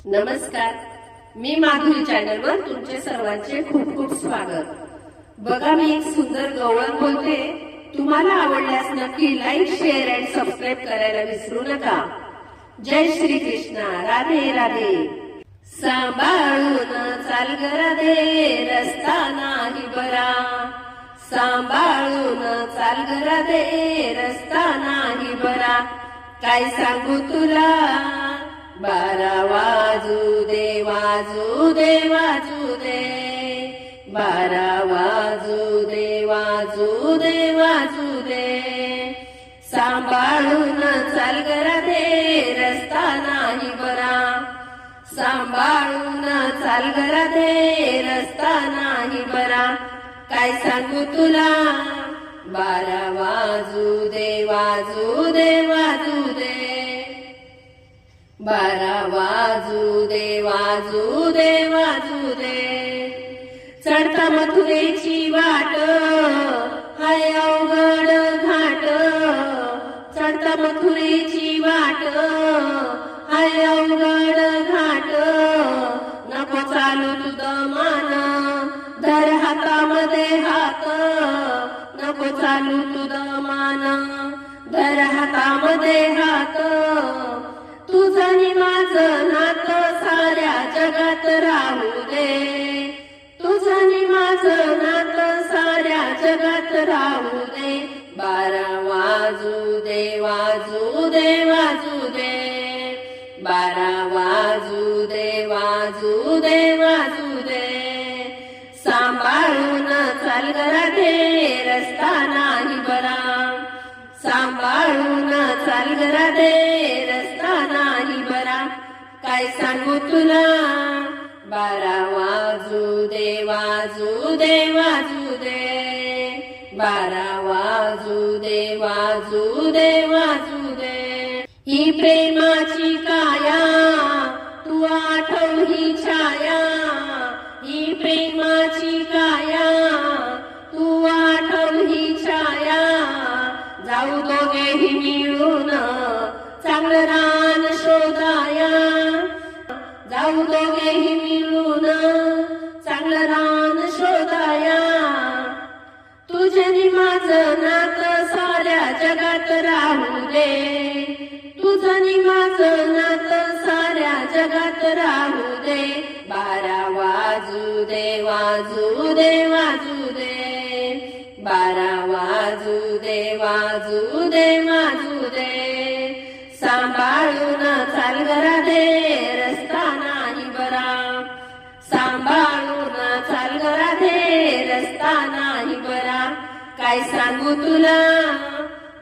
नमस्कार, मी माधुरी चॅनलवर तुमचे सर्वांचे खूप खूप स्वागत। बघा, मी एक सुंदर गवळण बोलते। तुम्हाला आवडल्यास नक्की लाईक, शेअर अँड सबस्क्राईब करायला विसरू नका। जय श्री कृष्णा, राधे राधे। सांभाळून चाल ग राधे, रस्ता नाही बरा। सांभाळून चाल ग राधे, रस्ता नाही बरा। काय सांगू तुला, 12 वाजू दे, वाजू दे, वाजू दे। 12 वाजू दे, वाजू दे, वाजू दे। सांभाळून चाल ग राधे, रस्ता नाही बरा। सांभाळून चाल ग राधे, रस्ता नाही बरा। काय सांगू तुला, 12 वाजू दे, वाजू दे, वाजू दे। 12 वाजू दे, वाजू दे, वाजू दे। चढता मथुरेची वाट, हाय अवघड घाट। चढता मथुरेची वाट, हाय अवघड घाट। नको चालू तू दमान, धर हातामध्ये हात। नको चालू तू दमान, धर हातामध्ये हात। तुझं आणि माझं नातं साऱ्या जगात राहू दे। तुझं आणि माझं नातं साऱ्या जगात राहू दे। 12 वाजू दे, वाजू दे, वाजू दे। 12 वाजू दे, वाजू दे, वाजू दे। सांभाळून चाल ग राधे, रस्ता नाही बरा। सांभाळून चाल ग राधे, रस्ता नाही बरा। काय सांगू तुला, 12 वाजू दे, वाजू दे, वाजू दे। 12 वाजू दे, वाजू दे, वाजू दे। ही प्रेमाची काया, तू आठव ही छाया। ही प्रेमाची काया, तू आठव ही छाया। जाऊ दोघेही मिळून चांगलं रान शोधाया। जाऊ दोघेही मिळून चांगलं रान शोधाया। तुझे माझं नातं साऱ्या जगात राहू दे। तुझं माझं नातं साऱ्या जगात राहू दे। 12 वाजू दे, वाजू दे, वाजू दे। 12 वाजू दे, वाजू दे, वाजू दे। सांभाळून चाल ग राधे, रस्ता नाही बरा। सांभाळून चाल ग राधे, रस्ता नाही बरा। काय सांगू तुला,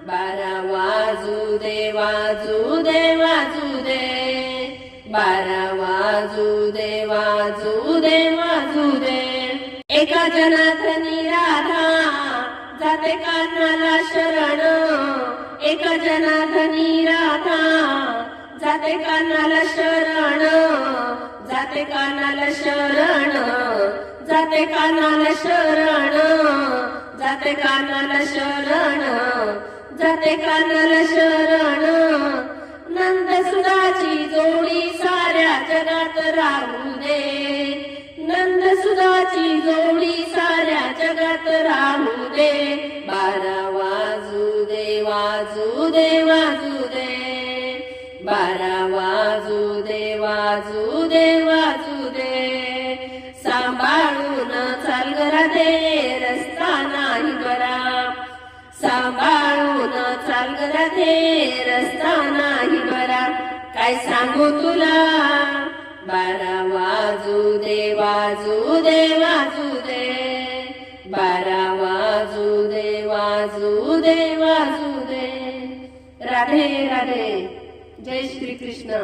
12 वाजू दे, वाजू दे, वाजू दे। 12 वाजू दे, वाजू दे, वाजू दे। एका जनार्दनी राधा, जाते कान्हाला शरण। एका जनार्दनी राधा, जाते कान्हाला शरण। जाते कान्हाला शरण, जाते कान्हाला शरण। जाते कान्हाला शरण, जाते कान्हाला शरण। नंद सुधाची जोडी साऱ्या जगात राहू दे। नंद सुधाची जोडी साऱ्या जगात राहू दे। 12 वाजू दे, वाजू दे, वाजू दे। 12 वाजू दे, वाजू दे, वाजू दे। सांभाळून चाल ग राधे, रस्ता नाही बरा। सांभाळून चाल ग राधे, रस्ता नाही बरा। काय सांगू तुला, 12 वाजू दे, वाजू दे, वाजू दे। 12 वाजू दे, वाजू दे, वाजू दे। राधे राधे। जय श्री कृष्ण।